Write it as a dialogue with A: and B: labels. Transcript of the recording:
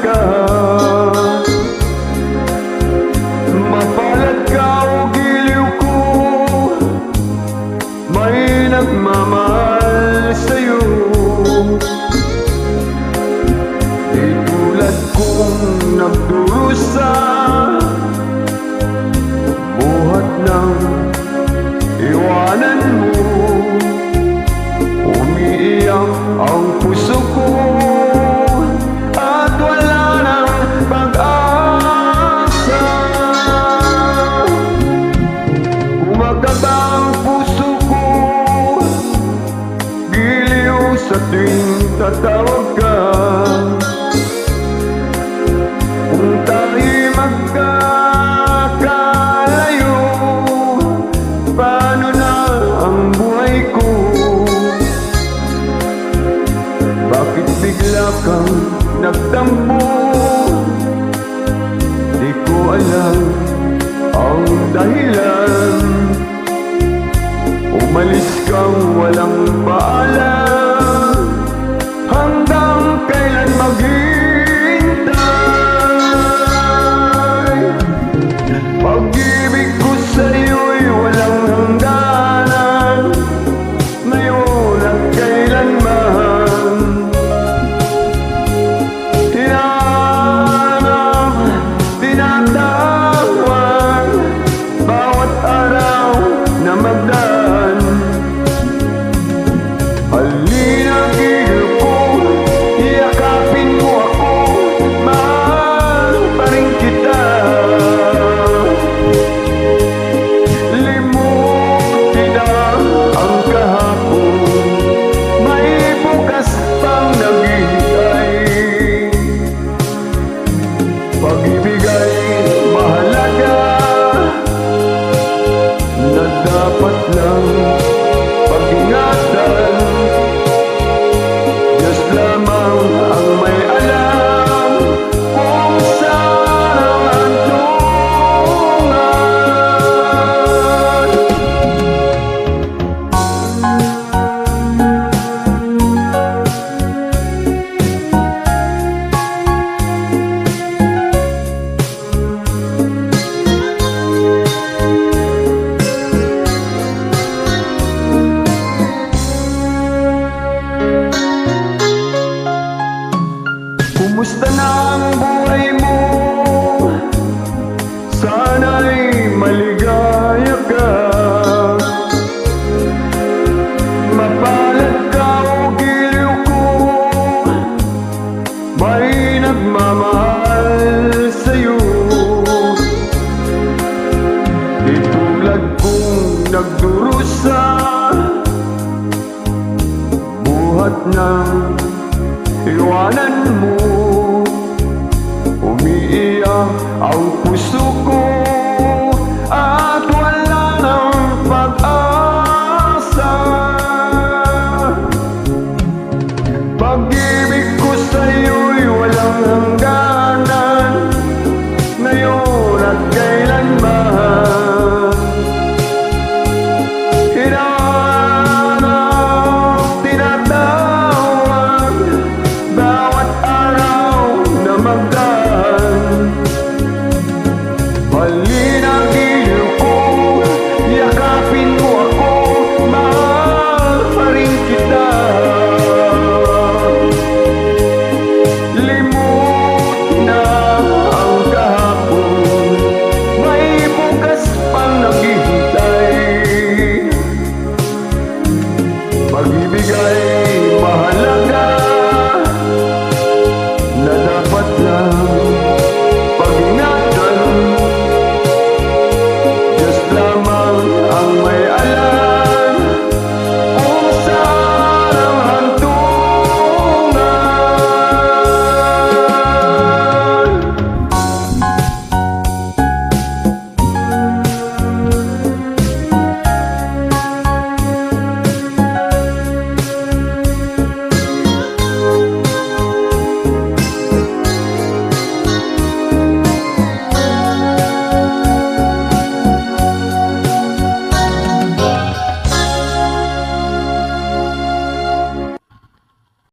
A: ka. Mapalad ka o giliw ko, may nagmamahal sa'yo. Di tulad kong nagdurusa, buhat ng iwanan mo. Umiiyak ang puso ko at wala nang pag-asa. Gumagaba ang puso ko, giliw sa tuwing tatawag ka. Kung tayo'y magkakalayo, paano na ang buhay ko? Bakit bigla kang nagtampo? Di ko alam ang dahilan. Umalis kang walang paalam, hanggang kailan maghihintay? Pag-ibig ko sa'yo'y walang hangganan, ngayon at kailanman. Hinahanap, tinatawag, bawat araw na magdaan. Halina giliw ko, yakapin mo ako, mahal pa rin kita. Limutin na ang kahapon, may bukas pang naghihintay. Pag-ibig ay mahalaga, na dapat lang pag-ingatan. Diyos lamang ang may alam kung saan ang hantungan. Kumusta na ang buhay mo? Sana'y maligaya ka. Mapalad ka o giliw ko, may nagmamahal sa'yo. Di tulad kong nagdurusa, buhat ng iwanan mo. Umiiyak ang puso ko at wala nang pag-asa. Pag